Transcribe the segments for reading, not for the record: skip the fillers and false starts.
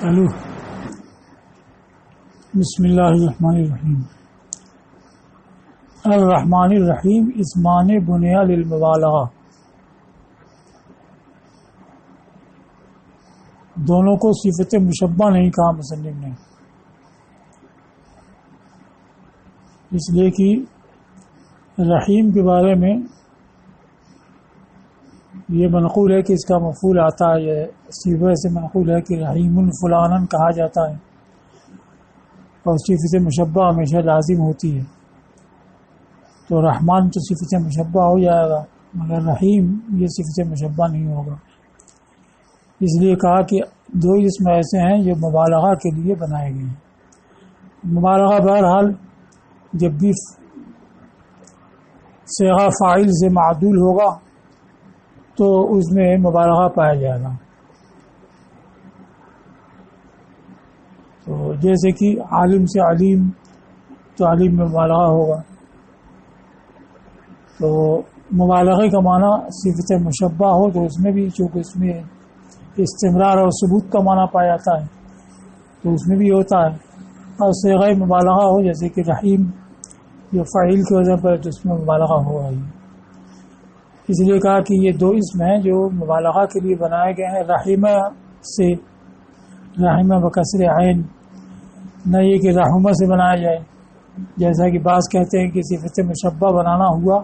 چلو بسم اللہ الرحمن الرحیم. الرحمن الرحیم اسمان بنیا للمبالغہ، دونوں کو صفت مشبہ نہیں کہا مصنف نے، اس لیے کہ رحیم کے بارے میں یہ منقول ہے کہ اس کا مفعول آتا ہے، یہ صیغہ سے منقول ہے کہ رحیم فلانن کہا جاتا ہے، اور صفت مشبہ ہمیشہ لازم ہوتی ہے، تو رحمان تو صفت مشبہ ہو جائے گا، مگر رحیم یہ صفت مشبہ نہیں ہوگا. اس لیے کہا کہ دو اسم ایسے ہیں جو مبالغہ کے لیے بنائے گئے ہیں. مبالغہ بہرحال جب بھی صیغہ فاعل سے معدول ہوگا تو اس میں مبالغہ پایا جائے گا. تو جیسے کہ عالم سے علیم، تو علیم میں مبالغہ ہوگا. تو مبالغے کا معنی صفت مشبہ ہو تو اس میں بھی چونکہ اس میں استمرار اور ثبوت کا معنی پایا جاتا ہے تو اس میں بھی ہوتا ہے، اور صیغہ مبالغہ ہو جیسے کہ رحیم جو فاعل کی وجہ پر تو اس میں مبالغہ ہوگا ہی. اس لیے کہا کہ یہ دو اسم ہیں جو مبالغہ کے لیے بنائے گئے ہیں. رحیمہ سے، رحیمہ بکسر عین، نہ یہ کہ رحمہ سے بنایا جائے، جیسا کہ بعض کہتے ہیں کہ صفت مشبہ بنانا ہوا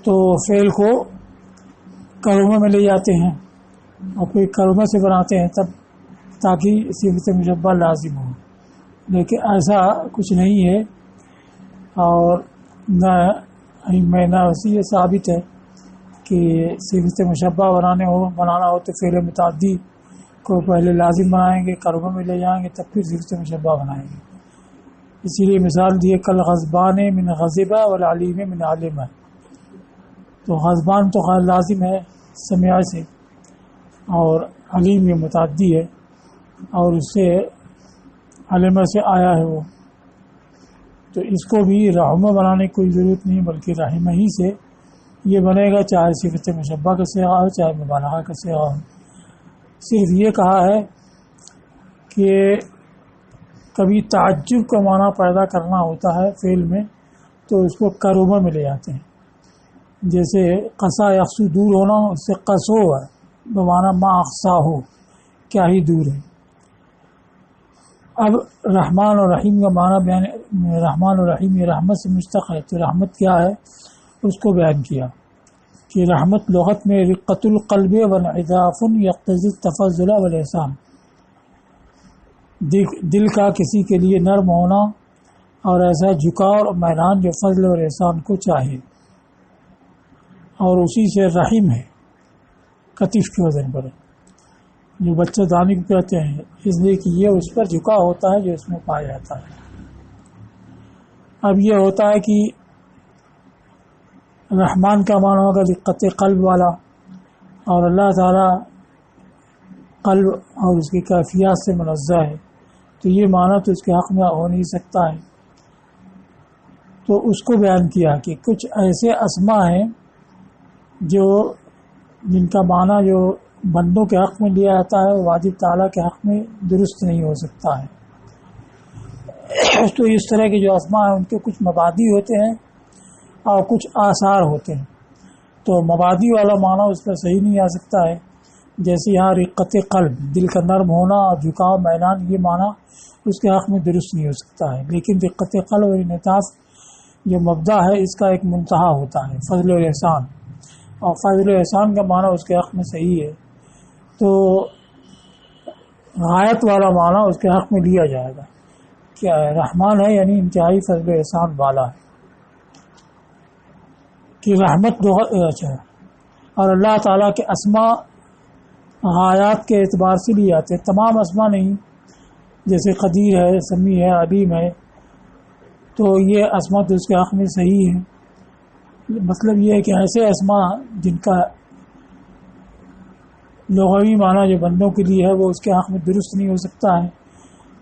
تو فعل کو کلمہ میں لے جاتے ہیں اور پھر کلمہ سے بناتے ہیں تب تاکہ صفت مشبہ لازم ہو، لیکن ایسا کچھ نہیں ہے. اور نہ اسی یہ ثابت ہے کہ صفت مشبہ بنانا ہو تو فعل متعدی کو پہلے لازم بنائیں گے، کلمہ میں لے جائیں گے تب پھر صفت مشبہ بنائیں گے. اسی لیے مثال دیے کل غضبان من غضبہ والعلیم من علمہ، تو غضبان تو غیر لازم ہے سمع سے، اور علیم یہ متعدی ہے اور اس سے علمہ سے آیا ہے وہ، تو اس کو بھی رحمہ بنانے کی کوئی ضرورت نہیں بلکہ رحمہ ہی سے یہ بنے گا، چاہے صفت مشبہ کا صیغہ ہو چاہے مبالغہ کا صیغہ ہو. صرف یہ کہا ہے کہ کبھی تعجب کا معنی پیدا کرنا ہوتا ہے فعل میں تو اس کو کرومہ میں لے جاتے ہیں، جیسے قصا یقصو دور ہونا، اس سے قصو ہے بمعنی ما اقصا ہو، کیا ہی دور ہے. اب رحمان اور رحیم کا معنی بیان، رحمان اور رحیم یہ رحمت سے مشتق ہے، تو رحمت کیا ہے اس کو بیان کیا کہ رحمت لغت میں رقۃ القلب وانعطاف یقتضی التفضل والاحسان، دل کا کسی کے لیے نرم ہونا اور ایسا جھکاؤ اور میلان جو فضل اور احسان کو چاہے، اور اسی سے رحیم ہے کتف کے وزن پر جو بچہ دانی کو کہتے ہیں، اس لیے کہ یہ اس پر جھکا ہوتا ہے جو اس میں پایا جاتا ہے. اب یہ ہوتا ہے کہ رحمان کا معنی ہوگا رقت قلب والا، اور اللہ تعالیٰ قلب اور اس کی کیفیات سے منزہ ہے، تو یہ معنی تو اس کے حق میں ہو نہیں سکتا ہے. تو اس کو بیان کیا کہ کچھ ایسے اسما ہیں جو جن کا معنی جو بندوں کے حق میں لیا جاتا ہے واجب تعالیٰ کے حق میں درست نہیں ہو سکتا ہے. تو اس طرح کے جو اسما ہیں ان کے کچھ مبادی ہوتے ہیں اور کچھ آثار ہوتے ہیں، تو مبادی والا معنی اس پر صحیح نہیں آ سکتا ہے، جیسے یہاں رقت قلب دل کا نرم ہونا اور جھکاؤ میلان، یہ معنی اس کے حق میں درست نہیں ہو سکتا ہے. لیکن رقت قلب اور انعطاف جو مبدا ہے اس کا ایک منتہا ہوتا ہے فضل و احسان، اور فضل و احسان کا معنی اس کے حق میں صحیح ہے، تو غایت والا معنی اس کے حق میں لیا جائے گا. کیا رحمان ہے یعنی انتہائی فضل و احسان والا ہے، کہ رحمت اچھا، اور اللہ تعالیٰ کے اسما غایات کے اعتبار سے لیے جاتے ہیں، تمام اسما نہیں، جیسے قدیر ہے، سمیع ہے، علیم ہے، تو یہ اسما تو اس کے حق میں صحیح ہے. مطلب یہ ہے کہ ایسے اسما جن کا لغوی معنی جو بندوں کے لیے ہے وہ اس کے حق میں درست نہیں ہو سکتا ہے،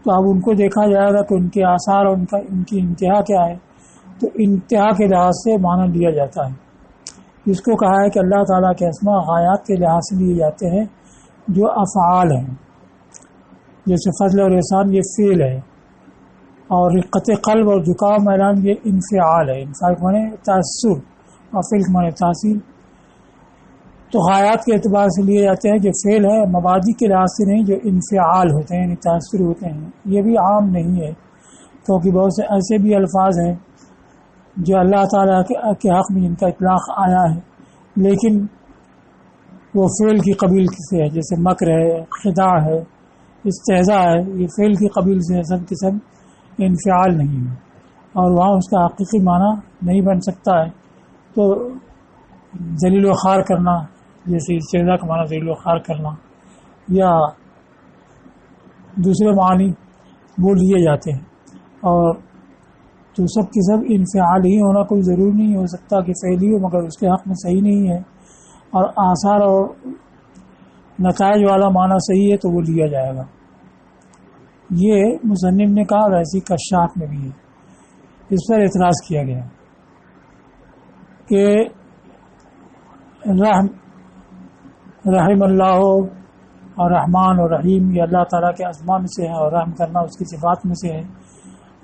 تو اب ان کو دیکھا جائے گا کہ ان کے آثار اور ان کی انتہا کیا ہے، تو انتہا کے لحاظ سے معنی لیا جاتا ہے. اس کو کہا ہے کہ اللہ تعالیٰ کے اسما غایات کے لحاظ سے لیے جاتے ہیں جو افعال ہیں، جیسے فضل اور احسان یہ فعل ہے، اور رقت قلب اور جھکاؤ میلان یہ انفعال ہے۔ انفعال مانے تاثر اور فعل مانے تاثیر۔ تو غایات کے اعتبار سے لیے جاتے ہیں جو فعل ہے، مبادی کے لحاظ سے نہیں جو انفعال ہوتے ہیں یعنی تاثر ہوتے ہیں۔ یہ بھی عام نہیں ہے کیونکہ بہت سے ایسے بھی الفاظ ہیں جو اللہ تعالیٰ کے حق میں جن کا اطلاق آیا ہے لیکن وہ فعل کی قبیل سے ہے، جیسے مکر ہے، خداع ہے، استہزاء ہے، یہ فعل کی قبیل سے سب قسم انفعال نہیں ہے اور وہاں اس کا حقیقی معنی نہیں بن سکتا ہے۔ تو ذلیل و خوار کرنا، جیسے استہزاء کا معنی ذلیل و خوار کرنا یا دوسرے معنی وہ لیے جاتے ہیں، اور تو سب کی سب انفعال ہی ہونا کوئی ضروری نہیں ہو سکتا کہ فعلی ہو، مگر اس کے حق میں صحیح نہیں ہے، اور آثار اور نتائج والا معنی صحیح ہے تو وہ لیا جائے گا۔ یہ مصنف نے کہا، ویسی کشاف میں بھی ہے۔ اس پر اعتراض کیا گیا کہ رحم اللہ اور رحمان اور رحیم یہ اللہ تعالیٰ کے اسماء میں سے ہے، اور رحم کرنا اس کی صفات میں سے ہے،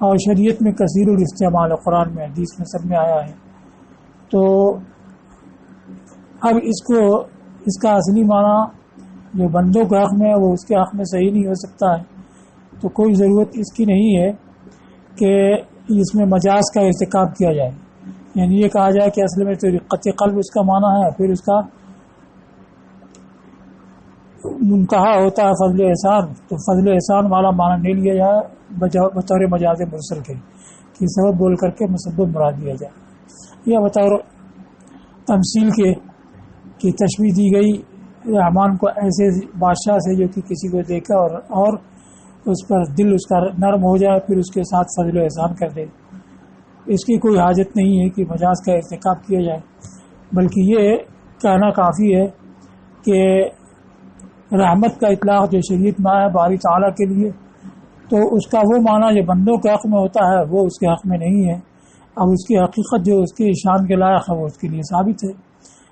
اور شریعت میں کثیر الاستعمال ہے، قرآن میں، حدیث میں، سب میں آیا ہے۔ تو اب اس کا اصلی معنی جو بندوں کے حق میں ہے وہ اس کے حق میں صحیح نہیں ہو سکتا ہے، تو کوئی ضرورت اس کی نہیں ہے کہ اس میں مجاز کا ارتکاب کیا جائے، یعنی یہ کہا جائے کہ اصل میں تو رقت قلب اس کا معنی ہے، پھر اس کا منتہا ہوتا ہے فضل احسان، تو فضل احسان والا معنی نہیں لیا جائے بطور مجاز مرسل کے کہ سبب بول کر کے مسبب مراد دیا جائے، یا بطور تمثیل کے کی تشبیہ دی گئی رحمان کو ایسے بادشاہ سے جو کہ کسی کو دیکھا اور اس پر دل اس کا نرم ہو جائے، پھر اس کے ساتھ فضل و احسان کر دے۔ اس کی کوئی حاجت نہیں ہے کہ مجاز کا ارتکاب کیا جائے، بلکہ یہ کہنا کافی ہے کہ رحمت کا اطلاق جو شریعت میں آیا باری تعالیٰ کے لیے، تو اس کا وہ معنی جو بندوں کے حق میں ہوتا ہے وہ اس کے حق میں نہیں ہے، اب اس کی حقیقت جو اس کی شان کے لائق ہے وہ اس کے لیے ثابت ہے۔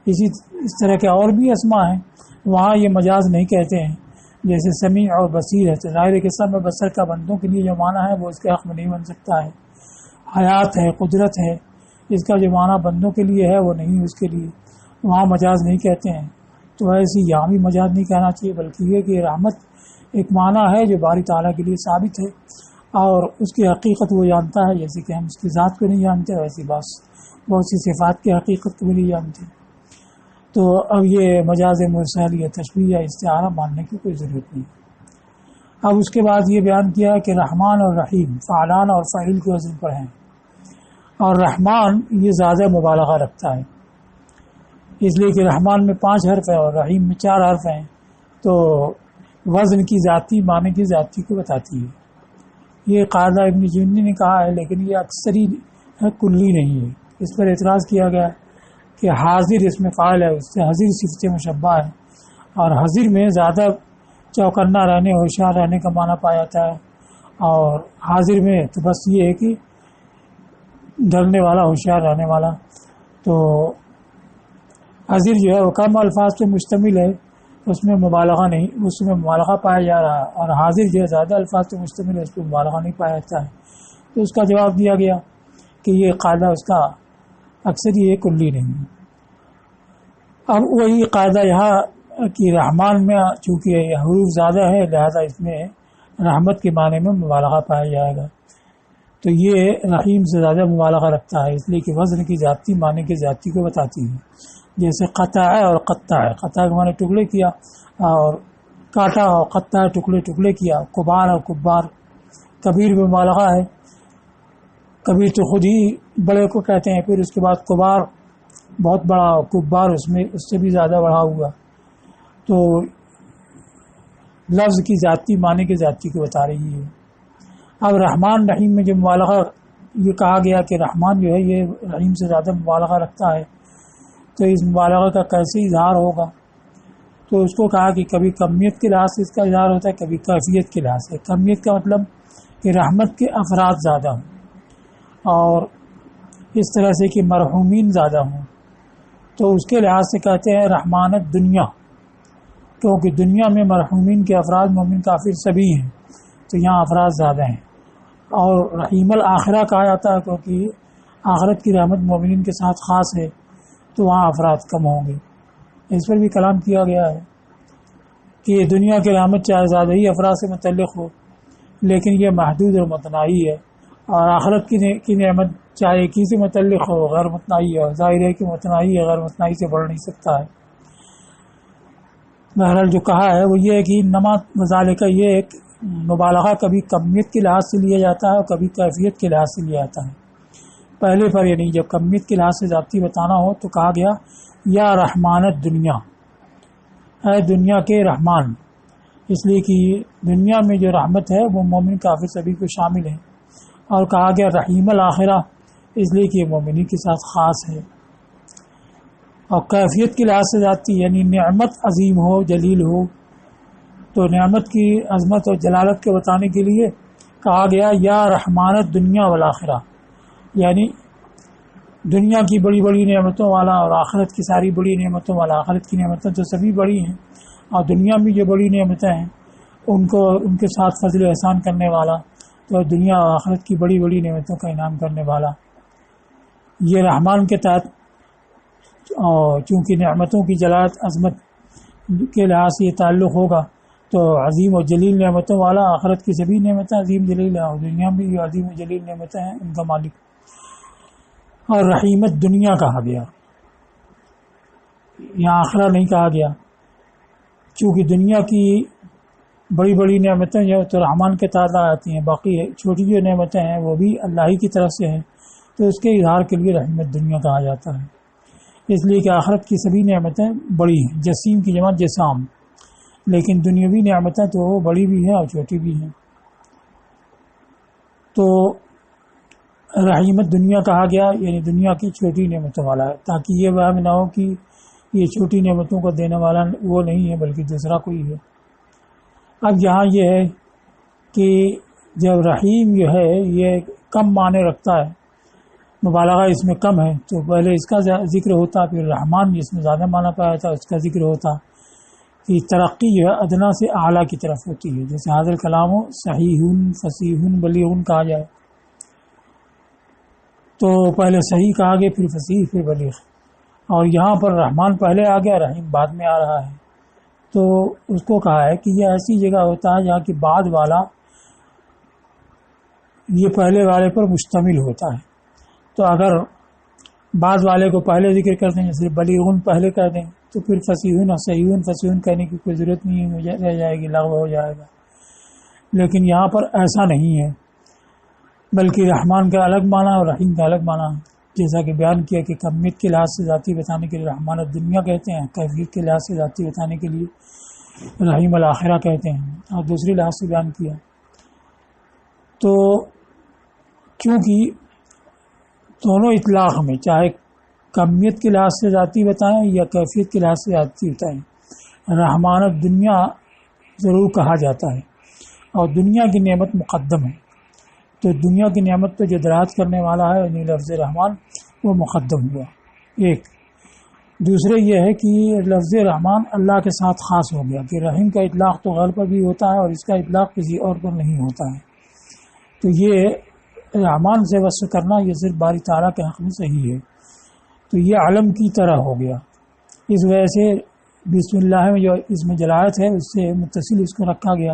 اس طرح کے اور بھی اسماء ہیں، وہاں یہ مجاز نہیں کہتے ہیں، جیسے سمیع اور بصیر ہے، تو ظاہر کے سب میں بصر کا بندوں کے لیے جو معنی ہے وہ اس کے حق میں نہیں بن سکتا ہے۔ حیات ہے، قدرت ہے، اس کا جو معنی بندوں کے لیے ہے وہ نہیں اس کے لیے، وہاں مجاز نہیں کہتے ہیں۔ تو ایسی یہاں بھی مجاز نہیں کہنا چاہیے، بلکہ یہ کہ رحمت ایک معنی ہے جو باری تعالیٰ کے لیے ثابت ہے، اور اس کی حقیقت وہ جانتا ہے، جیسے کہ ہم اس کی ذات کو نہیں جانتے، ویسی بہت سی صفات کی حقیقت کو بھی نہیں جانتے۔ تو اب یہ مجاز مرسل یا تشبیہ یا استعارہ ماننے کی کوئی ضرورت نہیں۔ اب اس کے بعد یہ بیان کیا کہ رحمان اور رحیم فعلان اور فاعل کے وزن پر ہیں، اور رحمان یہ زیادہ مبالغہ رکھتا ہے، اس لیے کہ رحمان میں 5 حرف ہیں اور رحیم میں 4 حرف ہیں، تو وزن کی ذاتی معنی کی ذاتی کو بتاتی ہے۔ یہ قاعدہ ابن جنی نے کہا ہے، لیکن یہ اکثری ہے، کلی نہیں ہے۔ اس پر اعتراض کیا گیا کہ حاضر اس میں فاعل ہے، اس سے حضر صفت مشبہ ہے، اور حضر میں زیادہ چوکنا رہنے، ہوشیار رہنے کا معنی پایا جاتا ہے، اور حاضر میں تو بس یہ ہے کہ ڈرنے والا، ہوشیار رہنے والا۔ تو حضر جو ہے وہ کم الفاظ پہ مشتمل ہے، اس میں مبالغہ نہیں، اس میں مبالغہ پایا جا رہا ہے، اور حاضر جو ہے زیادہ الفاظ پہ مشتمل ہے، اس پہ مبالغہ نہیں پایا جاتا ہے۔ تو اس کا جواب دیا گیا کہ یہ قاعدہ اس کا اکثر یہ کلی نہیں ہے۔ اب وہی قاعدہ یہاں کہ رحمان میں چونکہ حروف زیادہ ہے لہذا اس میں رحمت کے معنی میں مبالغہ پایا جائے گا، تو یہ رحیم سے زیادہ مبالغہ رکھتا ہے، اس لیے کہ وزن کی ذاتی معنی کی ذاتی کو بتاتی ہے۔ جیسے قطع ہے اور قطع ہے، قطع کے معنی ٹکڑے کیا، اور کاٹا، اور قطع ٹکڑے ٹکڑے کیا، کبار اور کبار، کبیر میں مبالغہ ہے، کبیر تو خود ہی بڑے کو کہتے ہیں، پھر اس کے بعد کبار بہت بڑا، کبار اس سے بھی زیادہ بڑا ہوا، تو لفظ کی ذاتی معنی کی ذاتی کو بتا رہی ہے۔ اب رحمان رحیم میں جو مبالغہ یہ کہا گیا کہ رحمان جو ہے یہ رحیم سے زیادہ مبالغہ رکھتا ہے، تو اس مبالغہ کا کیسے اظہار ہوگا؟ تو اس کو کہا کہ کبھی کمیت کے لحاظ سے اس کا اظہار ہوتا ہے، کبھی کیفیت کے لحاظ سے۔ کمیت کا مطلب کہ رحمت کے افراد زیادہ ہوں، اور اس طرح سے کہ مرحومین زیادہ ہوں، تو اس کے لحاظ سے کہتے ہیں رحمانت دنیا، کیونکہ دنیا میں مرحومین کے افراد مومن کافر سبھی ہیں، تو یہاں افراد زیادہ ہیں. اور رحیم الآخرہ کہا جاتا ہے کیونکہ آخرت کی رحمت مومنین کے ساتھ خاص ہے، تو وہاں افراد کم ہوں گے. اس پر بھی کلام کیا گیا ہے کہ دنیا کی رحمت چاہے زیادہ ہی افراد سے متعلق ہو لیکن یہ محدود اور متناہی ہے، اور آخرت کی نعمت چاہے ایک ہی سے متعلق ہو غیر متناہی ہے. ظاہر ہے کہ متناہی ہے، غیر متناہی سے بڑھ نہیں سکتا ہے. بہرحال جو کہا ہے وہ یہ ہے کہ نما مذالکہ، یہ ایک مبالغہ کبھی کمیت کے لحاظ سے لیا جاتا ہے اور کبھی کیفیت کے لحاظ سے لیا جاتا ہے. پہلے پر یعنی جب کمیت کے لحاظ سے ذاتی بتانا ہو تو کہا گیا یا رحمانت دنیا، اے دنیا کے رحمان، اس لیے کہ دنیا میں جو رحمت ہے وہ مومن کافر سبھی کو شامل ہے. اور کہا گیا رحیم الآخرہ، اس لیے کہ یہ مومنین کے ساتھ خاص ہے. اور کیفیت کے لحاظ سے ذاتی یعنی نعمت عظیم ہو، جلیل ہو، تو نعمت کی عظمت اور جلالت کے بتانے کے لیے کہا گیا یا رحمانت دنیا والآخرہ، یعنی دنیا کی بڑی بڑی نعمتوں والا اور آخرت کی ساری بڑی نعمتوں والا. آخرت کی نعمتیں تو سبھی بڑی ہیں اور دنیا میں جو بڑی نعمتیں ہیں ان کے ساتھ فضل و احسان کرنے والا، تو دنیا اور آخرت کی بڑی بڑی نعمتوں کا انعام کرنے والا. یہ رحمان کے تحت چونکہ نعمتوں کی جلالت عظمت کے لحاظ سے یہ تعلق ہوگا تو عظیم و جلیل نعمتوں والا. آخرت کی سبھی نعمتیں عظیم جلیل ہیں اور دنیا میں بھی عظیم و جلیل نعمتیں ہیں ان کا مالک. اور رحیمت دنیا کہا گیا، یہاں آخرہ نہیں کہا گیا، چونکہ دنیا کی بڑی بڑی نعمتیں جو تو رحمان کے تحت آتی ہیں، باقی چھوٹی جو نعمتیں ہیں وہ بھی اللہ ہی کی طرف سے ہیں، تو اس کے اظہار کے لیے رحمت دنیا کہا جاتا ہے. اس لیے کہ آخرت کی سبھی نعمتیں بڑی ہیں، جسیم کی جمع جسام، لیکن دنیاوی نعمتیں تو بڑی بھی ہیں اور چھوٹی بھی ہیں. تو رحیمت دنیا کہا گیا یعنی دنیا کی چھوٹی نعمتوں والا ہے، تاکہ یہ وہم نہ ہو کہ یہ چھوٹی نعمتوں کو دینے والا وہ نہیں ہے بلکہ دوسرا کوئی ہے. اب یہاں یہ ہے کہ جب رحیم جو ہے یہ کم معنی رکھتا ہے، مبالغہ اس میں کم ہے، تو پہلے اس کا ذکر ہوتا، پھر رحمان جس میں زیادہ معنی پایا تھا اس کا ذکر ہوتا کہ ترقی جو ہے ادنا سے اعلیٰ کی طرف ہوتی ہے. جیسے حاضر کلام ہو صحیح فصیح بلیغ کہا جائے تو پہلے صحیح کہا گیا، پھر فصیح، پھر بلیغ. اور یہاں پر رحمان پہلے آ گیا، رحیم بعد میں آ رہا ہے. تو اس کو کہا ہے کہ یہ ایسی جگہ ہوتا ہے جہاں کی بعد والا یہ پہلے والے پر مشتمل ہوتا ہے. تو اگر بعد والے کو پہلے ذکر کر دیں، جیسے بلیغ پہلے کر دیں، تو پھر فصیح اور صحیح فصیح کہنے کی کوئی ضرورت نہیں رہ جائے گی، لغو ہو جائے گا. لیکن یہاں پر ایسا نہیں ہے، بلکہ رحمان کا الگ معنی اور رحیم کا الگ معنی. جیسا کہ بیان کیا کہ کمیت کے لحاظ سے ذاتی بتانے کے لیے رحمان الدنیا کہتے ہیں، کیفیت کے لحاظ سے ذاتی بتانے کے لیے رحیم الآخرہ کہتے ہیں، اور دوسری لحاظ سے بیان کیا. تو کیونکہ دونوں اطلاق میں چاہے کمیت کے لحاظ سے ذاتی بتائیں یا کیفیت کے لحاظ سے ذاتی بتائیں، رحمان الدنیا ضرور کہا جاتا ہے، اور دنیا کی نعمت مقدم ہے. تو دنیا کی نعمت پہ جو دراز کرنے والا ہے یعنی لفظ رحمان وہ مقدم ہوا. ایک دوسرے یہ ہے کہ لفظ رحمان اللہ کے ساتھ خاص ہو گیا کہ رحیم کا اطلاق تو غیر پر بھی ہوتا ہے اور اس کا اطلاق کسی اور پر نہیں ہوتا ہے. تو یہ رحمان سے وصف کرنا یہ صرف باری تعالیٰ کے حق میں صحیح ہے. تو یہ علم کی طرح ہو گیا. اس وجہ سے بسم اللہ میں جو اس میں جلالت ہے اس سے متصل اس کو رکھا گیا،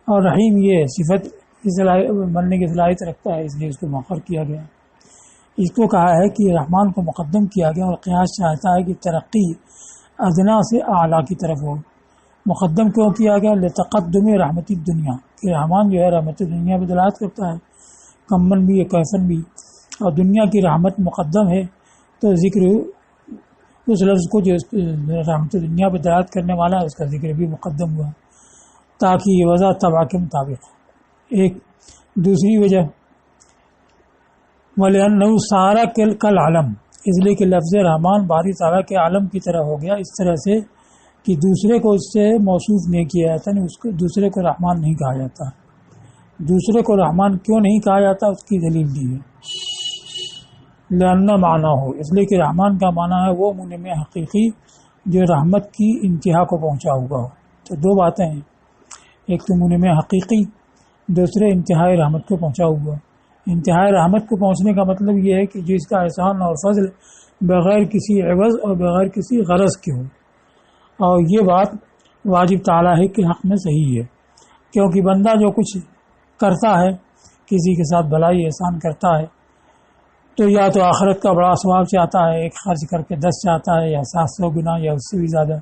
اور رحیم یہ صفت بننے کی صلاحیت رکھتا ہے، اس لیے اس کو مؤخر کیا گیا. اس کو کہا ہے کہ رحمان کو مقدم کیا گیا، اور قیاس چاہتا ہے کہ ترقی ادنا سے اعلیٰ کی طرف ہو. مقدم کیوں کیا گیا؟ لتقدم رحمت الدنیا، کہ رحمان جو ہے رحمت دنیا پہ دلالت کرتا ہے، کمن بھی ہے کیفن بھی، اور دنیا کی رحمت مقدم ہے تو ذکر اس لفظ کو جو رحمت دنیا پہ دلالت کرنے والا ہے اس کا ذکر بھی مقدم ہوا تاکہ یہ وضع تبع کے مطابق ہو. ایک دوسری وجہ وَلِأَنَّهُ صَارَ كَالْعَلَمِ، اس لیے کہ لفظ رحمان باری تعالیٰ کے عالم کی طرح ہو گیا، اس طرح سے کہ دوسرے کو اس سے موصوف نہیں کیا جاتا، نہیں اس کو دوسرے کو رحمان نہیں کہا جاتا. دوسرے کو رحمان کیوں نہیں کہا جاتا اس کی دلیل دی ہے. لأن معنی ہو، اس لیے کہ رحمان کا معنی ہے وہ منعم حقیقی جو رحمت کی انتہا کو پہنچا ہوا ہو. تو دو باتیں ہیں، ایک تو منعم حقیقی، دوسرے انتہائی رحمت کو پہنچا ہوا۔ انتہائی رحمت کو پہنچنے کا مطلب یہ ہے کہ جس کا احسان اور فضل بغیر کسی عوض اور بغیر کسی غرض کے ہو، اور یہ بات واجب تعالیٰ کے حق میں صحیح ہے، کیونکہ بندہ جو کچھ کرتا ہے، کسی کے ساتھ بھلائی احسان کرتا ہے، تو یا تو آخرت کا بڑا ثواب چاہتا ہے، ایک خرچ کر کے 10 چاہتا ہے یا 700 گنا یا اس سے بھی زیادہ،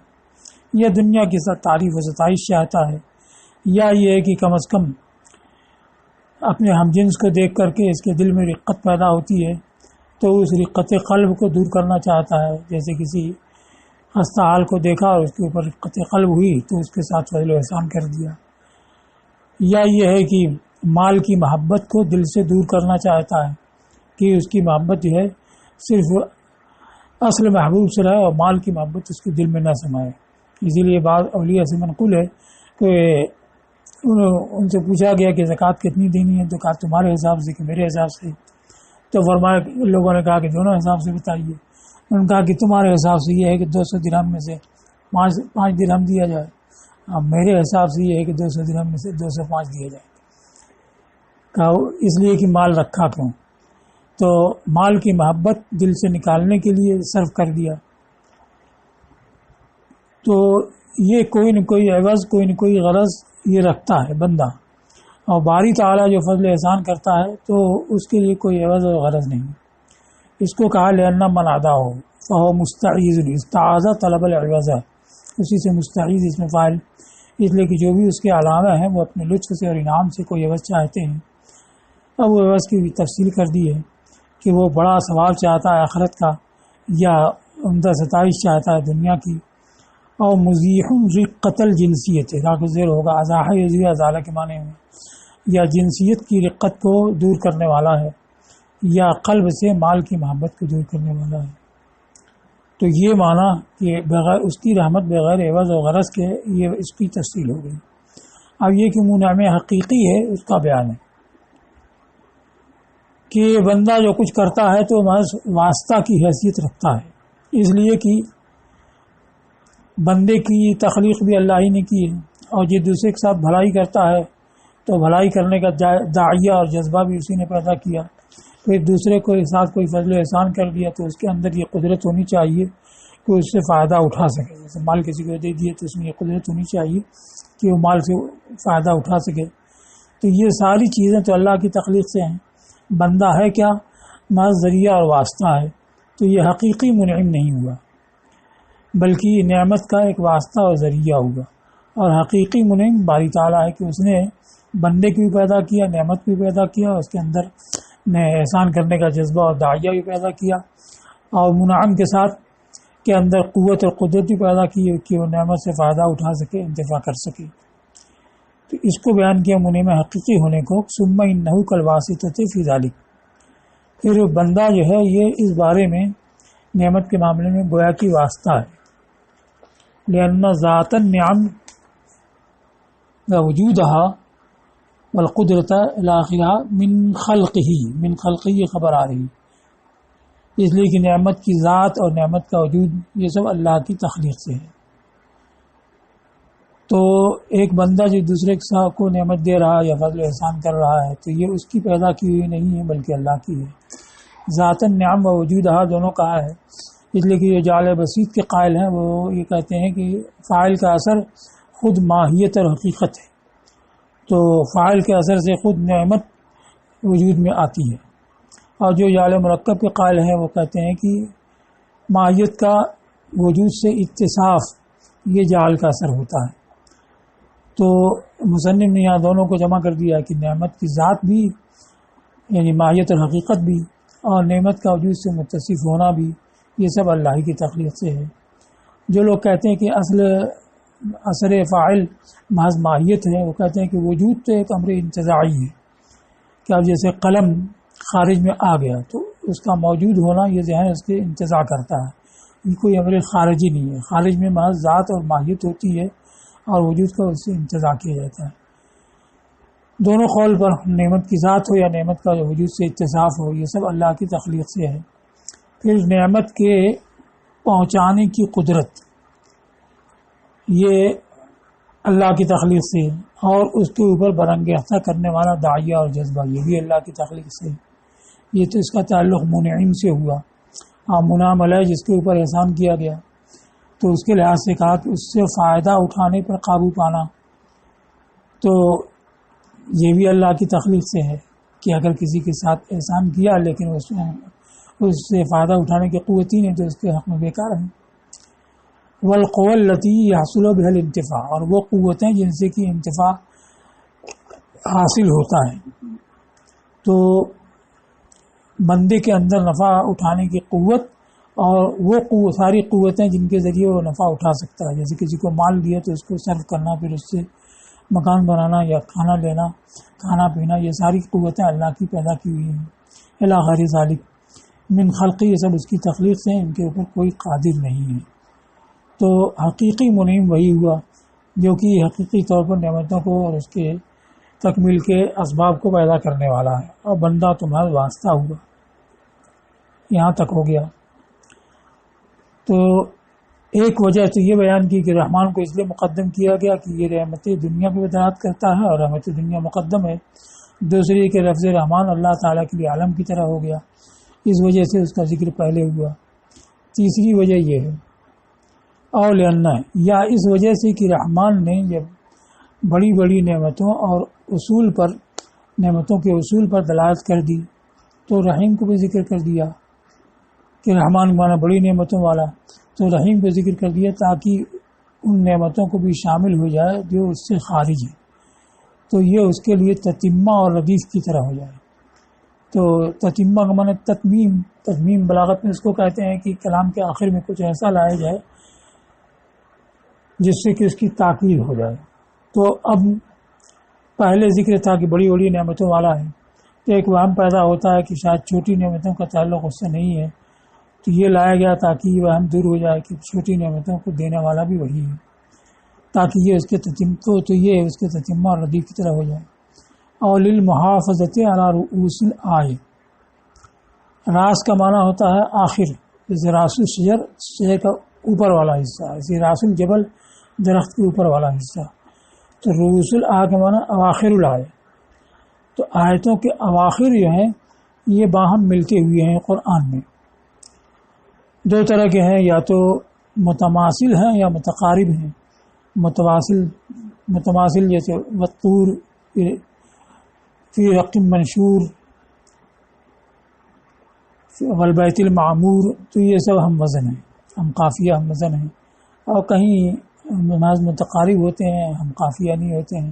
یا دنیا کے ساتھ تعریف و ستائش چاہتا ہے، یا یہ ہے کہ کم از کم اپنے ہم جنس کو دیکھ کر کے اس کے دل میں رقت پیدا ہوتی ہے تو اس رقت قلب کو دور کرنا چاہتا ہے، جیسے کسی خستہ حال کو دیکھا اور اس کے اوپر رقت قلب ہوئی تو اس کے ساتھ فضل و احسان کر دیا، یا یہ ہے کہ مال کی محبت کو دل سے دور کرنا چاہتا ہے کہ اس کی محبت جو ہے صرف اصل محبوب سے رہے اور مال کی محبت اس کے دل میں نہ سمائے۔ اسی لیے بعض اولیاء سے منقول ہے کہ ان سے پوچھا گیا کہ زکوٰۃ کتنی دینی ہے، تو کہا تمہارے حساب سے کہ میرے حساب سے، تو فرمایا لوگوں نے کہا کہ دونوں حساب سے بتائیے۔ انہوں نے کہا کہ تمہارے حساب سے یہ ہے کہ 200 درہم میں سے 5 درہم دیا جائے، اب میرے حساب سے یہ ہے کہ 200 درہم میں سے 205 دیا جائے۔ کہا اس لیے کہ مال رکھا کیوں؟ تو مال کی محبت دل سے نکالنے کے لیے صرف کر دیا، تو یہ کوئی نہ کوئی عوض، کوئی نہ کوئی غرض یہ رکھتا ہے بندہ، اور باری تعالیٰ جو فضل احسان کرتا ہے تو اس کے لیے کوئی عوض و غرض نہیں۔ اس کو کہا لأن من عدا ہو فہو مستعیذ، استعاذ طلب العوض، اسی سے مستعیذ اس میں فاعل، اس لیے کہ جو بھی اس کے علامہ ہیں وہ اپنے لطف سے اور انعام سے کوئی عوض چاہتے ہیں۔ اب وہ عوض کی بھی تفصیل کر دی ہے کہ وہ بڑا ثواب چاہتا ہے آخرت کا، یا عمدہ ستائش چاہتا ہے دنیا کی، اور مزیح رقت الجنسیت، راک زیر ہوگا ازاح یزیح ازالہ کے معنی میں، یا جنسیت کی رقت کو دور کرنے والا ہے، یا قلب سے مال کی محبت کو دور کرنے والا ہے۔ تو یہ معنی کہ بغیر اس کی رحمت بغیر عوض و غرض کے، یہ اس کی تفصیل ہو گئی۔ اب یہ کہ منعم حقیقی ہے اس کا بیان ہے کہ بندہ جو کچھ کرتا ہے تو محض واسطہ کی حیثیت رکھتا ہے، اس لیے کہ بندے کی تخلیق بھی اللہ ہی نے کی ہے، اور یہ دوسرے کے ساتھ بھلائی کرتا ہے تو بھلائی کرنے کا داعیہ اور جذبہ بھی اسی نے پیدا کیا، پھر دوسرے کو ساتھ کوئی فضل و احسان کر دیا تو اس کے اندر یہ قدرت ہونی چاہیے کہ اس سے فائدہ اٹھا سکے، جیسے مال کسی کو دے دیے تو اس میں یہ قدرت ہونی چاہیے کہ وہ مال سے فائدہ اٹھا سکے۔ تو یہ ساری چیزیں تو اللہ کی تخلیق سے ہیں، بندہ ہے کیا؟ محض ذریعہ اور واسطہ ہے، تو یہ حقیقی منعم نہیں ہوا بلکہ نعمت کا ایک واسطہ اور ذریعہ ہوا، اور حقیقی منعم باری تعالیٰ ہے کہ اس نے بندے کو بھی پیدا کیا، نعمت بھی پیدا کیا، اس کے اندر نے احسان کرنے کا جذبہ اور داعیہ بھی پیدا کیا، اور منعم کے ساتھ کے اندر قوت اور قدرت بھی پیدا کی کہ وہ نعمت سے فائدہ اٹھا سکے، انتفاع کر سکے۔ تو اس کو بیان کیا منعم حقیقی ہونے کو، ثم انہ کالواسطۃ فی ذلک، پھر بندہ جو ہے یہ اس بارے میں نعمت کے معاملے میں گویا کی واسطہ ہے، لأن ذات النعم وجودها والقدرت الاخرہ من خلقہ یہ خبر آ رہی، اس لیے کہ نعمت کی ذات اور نعمت کا وجود یہ سب اللہ کی تخلیق سے ہے۔ تو ایک بندہ جو دوسرے کو نعمت دے رہا ہے یا فضل و احسان کر رہا ہے تو یہ اس کی پیدا کی ہوئی نہیں ہے بلکہ اللہ کی ہے۔ ذات النعم و وجودہ دونوں کہا ہے، اس لیے کہ یہ جعل بسیط کے قائل ہیں وہ یہ کہتے ہیں کہ فاعل کا اثر خود ماہیت اور حقیقت ہے، تو فاعل کے اثر سے خود نعمت وجود میں آتی ہے، اور جو جعل مرکب کے قائل ہیں وہ کہتے ہیں کہ ماہیت کا وجود سے اتصاف یہ جعل کا اثر ہوتا ہے۔ تو مصنف نے یہاں دونوں کو جمع کر دیا کہ نعمت کی ذات بھی یعنی ماہیت اور حقیقت بھی، اور نعمت کا وجود سے متصف ہونا بھی، یہ سب اللہ کی تخلیق سے ہے۔ جو لوگ کہتے ہیں کہ اثر فاعل محض ماہیت ہے، وہ کہتے ہیں کہ وجود تو ایک امر انتزاعی ہے، کہ اب جیسے قلم خارج میں آ گیا تو اس کا موجود ہونا یہ ذہن اس کے انتزاع کرتا ہے، یہ کوئی امر خارجی نہیں ہے، خارج میں محض ذات اور ماہیت ہوتی ہے اور وجود کا اس سے انتزاع کیا جاتا ہے۔ دونوں قول پر نعمت کی ذات ہو یا نعمت کا وجود سے اتصاف ہو، یہ سب اللہ کی تخلیق سے ہے۔ پھر نعمت کے پہنچانے کی قدرت، یہ اللہ کی تخلیق سے، اور اس کے اوپر برانگیختہ کرنے والا داعیہ اور جذبہ یہ بھی اللہ کی تخلیق سے۔ یہ تو اس کا تعلق منعم سے ہوا، منعم علیہ جس کے اوپر احسان کیا گیا، تو اس کے لحاظ سے کہا کہ اس سے فائدہ اٹھانے پر قابو پانا، تو یہ بھی اللہ کی تخلیق سے ہے کہ اگر کسی کے ساتھ احسان کیا لیکن اس سے فائدہ اٹھانے کی قوت ہی نہیں تو اس کے حق میں بیکار ہے۔ والقوى التي يحصل بها الانتفاع، اور وہ قوتیں جن سے کہ انتفاع حاصل ہوتا ہے، تو بندے کے اندر نفع اٹھانے کی قوت، اور وہ ساری قوتیں جن کے ذریعے وہ نفع اٹھا سکتا ہے، جیسے کسی کو مال دیا تو اس کو صرف کرنا، پھر اس سے مکان بنانا یا کھانا لینا، کھانا پینا، یہ ساری قوتیں اللہ کی پیدا کی ہوئی ہیں۔ الی غیر ذالک من خلقی، یہ سب اس کی تخلیق سے، ان کے اوپر کوئی قادر نہیں ہے۔ تو حقیقی منعم وہی ہوا جو کہ حقیقی طور پر نعمتوں کو اور اس کے تکمیل کے اسباب کو پیدا کرنے والا ہے، اور بندہ تمہارا واسطہ ہوا۔ یہاں تک ہو گیا۔ تو ایک وجہ تو یہ بیان کی کہ رحمان کو اس لیے مقدم کیا گیا کہ یہ رحمت دنیا پہ دلالت کرتا ہے اور رحمت دنیا مقدم ہے۔ دوسری کہ لفظ رحمان اللہ تعالیٰ کے لیے عالم کی طرح ہو گیا، اس وجہ سے اس کا ذکر پہلے ہوا۔ تیسری وجہ یہ ہے اور لینا ہے، یا اس وجہ سے کہ رحمان نے جب بڑی بڑی نعمتوں اور اصول پر، نعمتوں کے اصول پر دلالت کر دی تو رحیم کو بھی ذکر کر دیا کہ رحمان مانا بڑی نعمتوں والا، تو رحیم کو ذکر کر دیا تاکہ ان نعمتوں کو بھی شامل ہو جائے جو اس سے خارج ہے، تو یہ اس کے لیے تتمہ اور ردیف کی طرح ہو جائے۔ تو تتمہ کا مانا تتمیم، تتمیم بلاغت میں اس کو کہتے ہیں کہ کلام کے آخر میں کچھ ایسا لایا جائے جس سے کہ اس کی تاکید ہو جائے۔ تو اب پہلے ذکر تھا کہ بڑی بڑی نعمتوں والا ہے، تو ایک وہم پیدا ہوتا ہے کہ شاید چھوٹی نعمتوں کا تعلق اس سے نہیں ہے، تو یہ لایا گیا تاکہ یہ وہم دور ہو جائے کہ چھوٹی نعمتوں کو دینے والا بھی وہی ہے، تاکہ یہ اس کے تو یہ اس کے تتمہ اور ردیف کی طرح ہو جائے۔ اور للمحافظت علی رؤوس الآیہ، راس کا معنی ہوتا ہے آخر، جیسے راس الشجر، شجر کا اوپر والا حصہ، اسی راس الجبل درخت کے اوپر والا حصہ، تو رؤوس الآیہ کا معنی اواخر الآیہ۔ تو آیتوں کے اواخر جو ہیں یہ باہم ملتے ہوئے ہیں قرآن میں، دو طرح کے ہیں، یا تو متماثل ہیں یا متقارب ہیں۔ متماثل جیسے والطور، فی رقم منشور، والبیت المعمور، تو یہ سب ہم وزن ہیں، ہم قافیہ ہم وزن ہیں، اور کہیں نماز متقارب ہوتے ہیں ہم قافیہ نہیں ہوتے ہیں،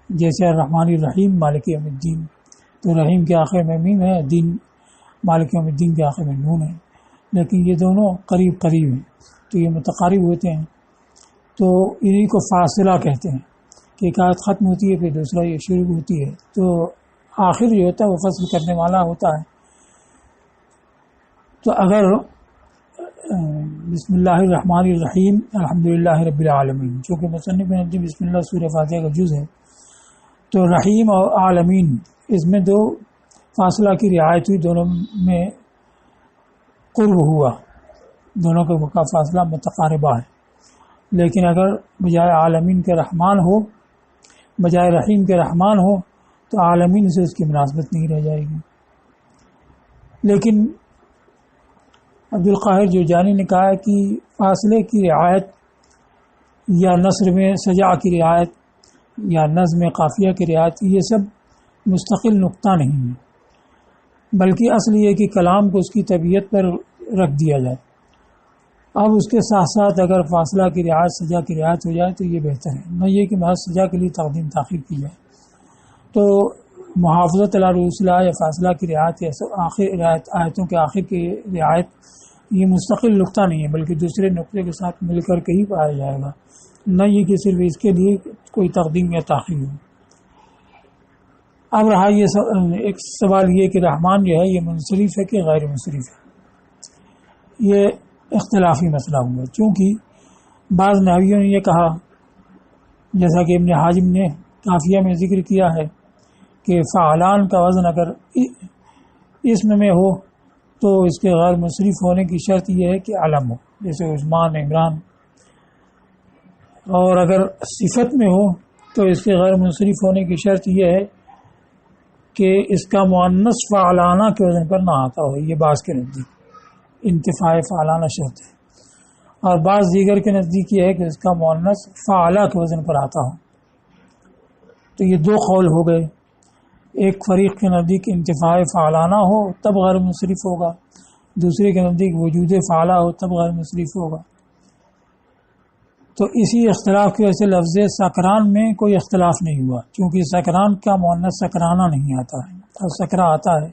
جیسے الرحمن الرحیم مالک یوم الدین، تو رحیم کے آخر میں میم ہے، دین مالک یوم الدین کے آخر میں نون ہے، لیکن یہ دونوں قریب قریب ہیں تو یہ متقارب ہوتے ہیں، تو انہی کو فاصلہ کہتے ہیں کہ ایک آیت ختم ہوتی ہے پھر دوسرا یہ شروع ہوتی ہے، تو آخر جو ہوتا ہے وہ فصل کرنے والا ہوتا ہے۔ تو اگر بسم اللہ الرحمن الرحیم الحمدللہ رب العالمین، چونکہ مصنف نے بسم اللہ سورہ فاتحہ کا جز ہے، تو رحیم اور عالمین اس میں دو فاصلہ کی رعایت ہوئی، دونوں میں قرب ہوا، دونوں کا فاصلہ متقاربہ ہے، لیکن اگر بجائے عالمین کے رحمان ہو، بجائے رحیم کے رحمان ہو، تو عالمین سے اس کی مناسبت نہیں رہ جائے گی۔ لیکن عبدالقاہر جرجانی نے کہا ہے کہ فاصلے کی رعایت یا نثر میں سجا کی رعایت یا نظم قافیہ کی رعایت یہ سب مستقل نقطہ نہیں ہے، بلکہ اصل یہ کہ کلام کو اس کی طبیعت پر رکھ دیا جائے۔ اب اس کے ساتھ ساتھ اگر فاصلہ کی رعایت سجا کی رعایت ہو جائے تو یہ بہتر ہے، نہ یہ کہ محض سجا کے لیے تقدیم تاخیر کی جائے۔ تو محافظت علی رؤوس الآیہ یا فاصلہ کی رعایت یا آخر آیتوں کے آخر کی رعایت یہ مستقل نقطہ نہیں ہے، بلکہ دوسرے نقطے کے ساتھ مل کر کے ہی پایا جائے گا، نہ یہ کہ صرف اس کے لیے کوئی تقدیم یا تاخیر ہو۔ اب رہا یہ ایک سوال یہ کہ رحمان جو ہے یہ منصرف ہے کہ غیر منصرف ہے، یہ اختلافی مسئلہ ہوا، چونکہ بعض نحویوں نے یہ کہا، جیسا کہ ابن حاجم نے قافیہ میں ذکر کیا ہے کہ فعلان کا وزن اگر اسم میں ہو تو اس کے غیر منصرف ہونے کی شرط یہ ہے کہ علم ہو، جیسے عثمان، عمران، اور اگر صفت میں ہو تو اس کے غیر منصرف ہونے کی شرط یہ ہے کہ اس کا مؤنث فعلانہ کے وزن پر نہ آتا ہو. یہ بعض کے نزدیک انتفاع فعلانہ شرط ہے، اور بعض دیگر کے نزدیک یہ ہے کہ اس کا مؤنث فعلہ کے وزن پر آتا ہو. تو یہ دو قول ہو گئے. ایک فریق کے نزدیک انتفاع فعلانہ ہو تب غیر منصرف ہوگا، دوسرے کے نزدیک وجود فعلہ ہو تب غیر منصرف ہوگا. تو اسی اختلاف کی وجہ سے لفظ سکران میں کوئی اختلاف نہیں ہوا، کیونکہ سکران کا مؤنث سکرانہ نہیں آتا ہے اور سکرا آتا ہے.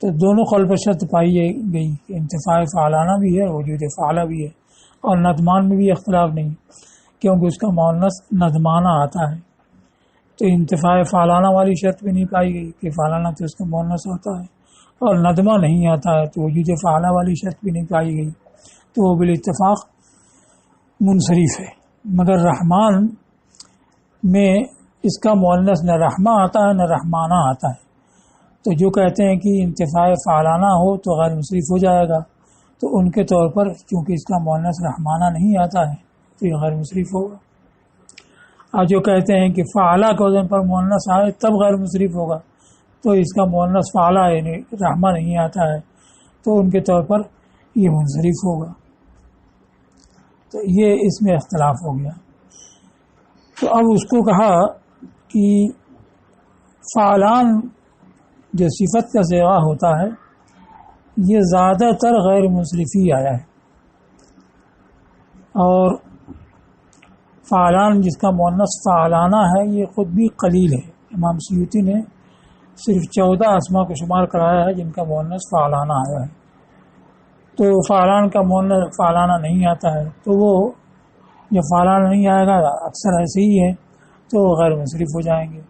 تو دونوں قول پر شرط پائی گئی کہ انتفاع فعلانہ بھی ہے، وجود فعلہ بھی ہے. اور ندمان میں بھی اختلاف نہیں، کیونکہ اس کا مؤنث ندمانہ آتا ہے. تو انتفاع فعلانہ والی شرط بھی نہیں پائی گئی کہ فعلانہ تو اس کا مؤنث ہوتا ہے، اور ندمہ نہیں آتا ہے تو وجود فعلہ والی شرط بھی نہیں پائی گئی. تو وہ بالاتفاق منصرف ہے. مگر رحمان میں اس کا مؤنث نہ رحمہ آتا ہے نہ رحمانہ آتا ہے. تو جو کہتے ہیں کہ انتفاع فعلانہ ہو تو غیر منصرف ہو جائے گا، تو ان کے طور پر کیونکہ اس کا مؤنث رحمانہ نہیں آتا ہے تو یہ غیر منصرف ہوگا. اور جو کہتے ہیں کہ فعلہ کے وزن پر مؤنث آئے تب غیر منصرف ہوگا، تو اس کا مؤنث فعلہ یعنی رحمہ نہیں آتا ہے تو ان کے طور پر یہ منصرف ہوگا. تو یہ اس میں اختلاف ہو گیا. تو اب اس کو کہا کہ فعلان جو صفت کا صیغہ ہوتا ہے یہ زیادہ تر غیر منصرفی آیا ہے، اور فعلان جس کا مؤنث فعلانہ ہے یہ خود بھی قلیل ہے. امام سیوطی نے صرف 14 اسماء کو شمار کرایا ہے جن کا مؤنث فعلانہ آیا ہے. تو فعلان کا مؤنث فعلانہ نہیں آتا ہے، تو وہ جب فعلانہ نہیں آئے گا اکثر ایسے ہی ہے تو غیر منصرف ہو جائیں گے.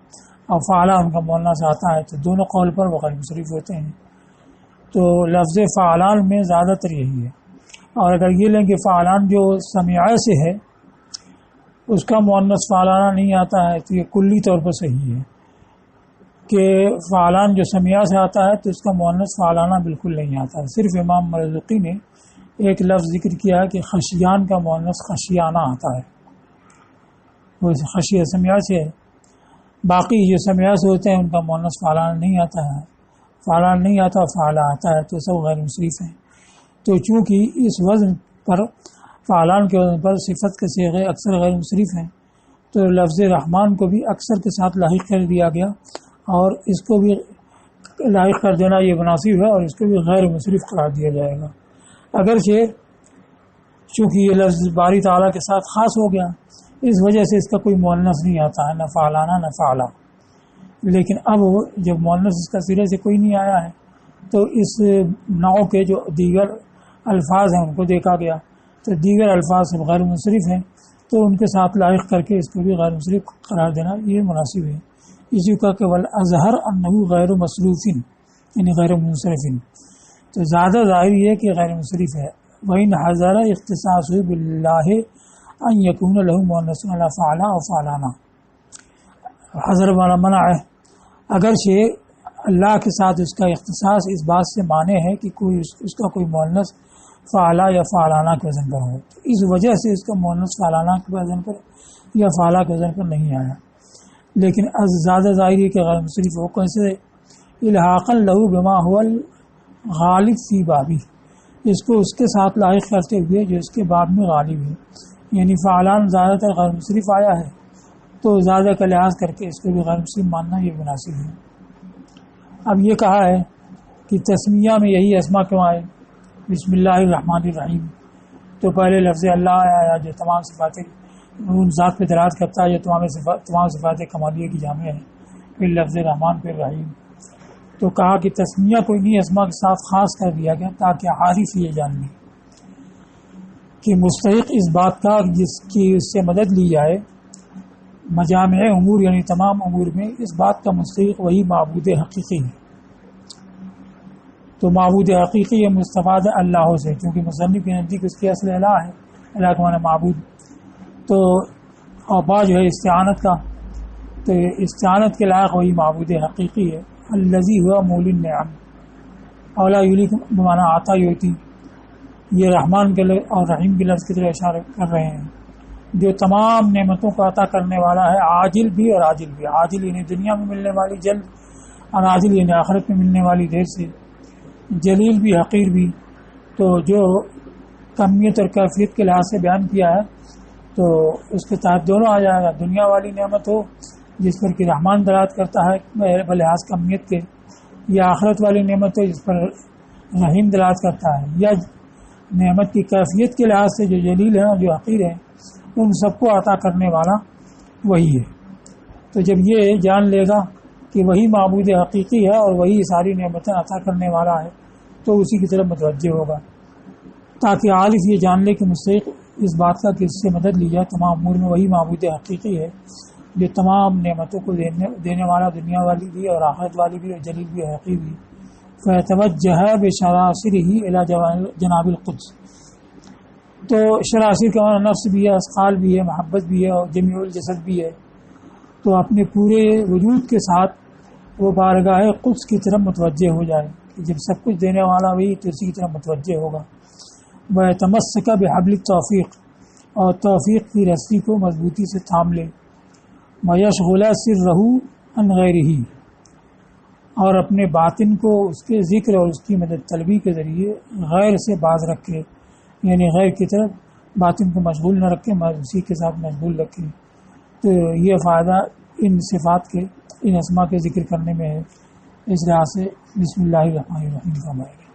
اور فعلہ ان کا مؤنث آتا ہے تو دونوں قول پر وہ غیر منصرف ہوتے ہیں. تو لفظ فعلان میں زیادہ تر یہی ہے. اور اگر یہ لیں کہ فعلان جو سمیعہ سے ہے اس کا مؤنث فعلانہ نہیں آتا ہے تو یہ کلی طور پر صحیح ہے کہ فعلان جو سمیعہ سے آتا ہے تو اس کا مؤنث فعلانہ بالکل نہیں آتا ہے. صرف امام مرزوقی نے ایک لفظ ذکر کیا ہے کہ خشیان کا مؤنث خشیانہ آتا ہے، وہ خشیہ سمیعہ سے ہے. باقی جو سمیعہ سے ہوتے ہیں ان کا مؤنث فعلانہ نہیں آتا ہے، فعلان نہیں آتا فعلہ آتا ہے، تو سب غیر منصرف ہیں. تو چونکہ اس وزن پر فعلان کے وزن پر صفت کے صیغے اکثر غیر منصرف ہیں تو لفظ رحمان کو بھی اکثر کے ساتھ لاحق کر دیا گیا، اور اس کو بھی لاحق کر دینا یہ مناسب ہے، اور اس کو بھی غیر منصرف قرار دیا جائے گا. اگرچہ چونکہ یہ لفظ باری تعالیٰ کے ساتھ خاص ہو گیا اس وجہ سے اس کا کوئی مؤنث نہیں آتا ہے، نہ فعلانہ نہ فعلہ. لیکن اب جب مؤنث اس کا سرے سے کوئی نہیں آیا ہے تو اس نوع کے جو دیگر الفاظ ہیں ان کو دیکھا گیا تو دیگر الفاظ سب غیر منصرف ہیں، تو ان کے ساتھ لاحق کر کے اس کو بھی غیر منصرف قرار دینا یہ مناسب ہے. اسی کا کہ والاظہر انہ غیر مصروف یعنی غیر منصرف، تو زیادہ ظاہر یہ کہ غیر منصرف ہے. وَإِنْ حَذَرَ اختصاصُ بِاللَّهِ أَنْ يَكُونَ لَهُ مُؤَنَّثٌ عَلَى فَعْلَى أَوْ فَعْلَانَا. حضر والا منع ہے، اگرچہ اللہ کے ساتھ اس کا اختصاص اس بات سے مانے ہے کہ کوئی اس کا کوئی مؤنث فعلہ یا فعلانہ کے وزن پر ہو، تو اس وجہ سے اس کا مؤنث فعلانہ کے وزن پر یا فعلہ کے وزن پر نہیں آیا. لیکن از زیادہ ظاہر ہے کہ غیر منصرف ہو کیسے الحاقا لہو بما هو الغالب فی بابی، اس کو اس کے ساتھ لاحق کرتے ہوئے جو اس کے باب میں غالب ہے. یعنی فعلان زیادہ تر غیر منصرف آیا ہے تو زیادہ کا لحاظ کر کے اس کو بھی غیر منصرف ماننا یہ مناسب ہے. اب یہ کہا ہے کہ تسمیہ میں یہی اسماء کیوں آئے، بسم اللہ الرحمن الرحیم، تو پہلے لفظ اللہ آیا جو تمام صفات ان ذات پہ دلالت کرتا ہے جو تمام صفات کمالیہ کی جامع ہے، پھر لفظ رحمان پھر رحیم. تو کہا کہ تسمیہ کو انہی اسماء کے ساتھ خاص کر دیا گیا تاکہ عارف یہ جان لیں کہ مستحق اس بات کا جس کی اس سے مدد لی جائے مجامع امور یعنی تمام امور میں اس بات کا مستحق وہی معبود حقیقی ہے. تو معبود حقیقی یہ مستفاد اللہ سے، کیونکہ مصنف کے نزدیک اس کی اصل الہ ہے، الہ کا معنی معبود. تو اوبا جو ہے استعانت کا، تو استعانت کے لائق وہی معبود حقیقی ہے. الذی ہوا مولی النعم اولا یولی بمعنی آتا یوتی، یہ رحمان کے اور رحیم کے لفظ کی طرح اشارہ کر رہے ہیں. جو تمام نعمتوں کو عطا کرنے والا ہے، عاجل بھی اور عاجل بھی. عاجل یعنی دنیا میں ملنے والی جلد، اور عاجل یعنی آخرت میں ملنے والی دیر سے. جلیل بھی حقیر بھی. تو جو کمیت اور کیفیت کے لحاظ سے بیان کیا ہے تو اس کے تحت دونوں آ جائے گا. دنیا والی نعمت ہو جس پر کہ رحمان دلالت کرتا ہے بلحاظ کمیت کے، یا آخرت والی نعمت ہو جس پر رحیم دلالت کرتا ہے، یا نعمت کی کیفیت کے لحاظ سے جو جلیل ہیں اور جو حقیر ہیں ان سب کو عطا کرنے والا وہی ہے. تو جب یہ جان لے گا کہ وہی معبود حقیقی ہے اور وہی ساری نعمتیں عطا کرنے والا ہے تو اسی کی طرف متوجہ ہوگا، تاکہ عالف یہ جان لے کہ مستحق اس بات کا کہ اس سے مدد لی جائے تمام امور میں وہی معبود حقیقی ہے جو تمام نعمتوں کو دینے والا، دنیا والی بھی اور آخرت والی بھی اور جلیل بھی اور حقیر بھی. فَيَتَوَجَّهَ بِشَرَاصِرِهِ إِلَى جناب القدس. تو شراسر کا معنی نفس بھی ہے، اسقال بھی ہے، محبت بھی ہے اور جمیع الجسد بھی ہے. تو اپنے پورے وجود کے ساتھ وہ بارگاہ قدس کی طرف متوجہ ہو جائے کہ جب سب کچھ دینے والا وہی تو اسی کی طرف متوجہ ہوگا. وَيَتَمَسَّكَ بِحَبْلِ التَّوْفِيقِ، اور توفیق کی رسی کو مضبوطی سے تھام لے. وَيَشْغُلَ سِرَّهُ عَنْ غَيْرِهِ، اور اپنے باطن کو اس کے ذکر اور اس کی مدد طلبی کے ذریعے غیر سے باز رکھے، یعنی غیر کی طرف باطن کو مشغول نہ رکھے، اسی کے ساتھ مشغول رکھے. تو یہ فائدہ ان صفات کے، ان اسما کے ذکر کرنے میں ہے. اس لحاظ سے بسم اللہ الرحمن الرحیم کا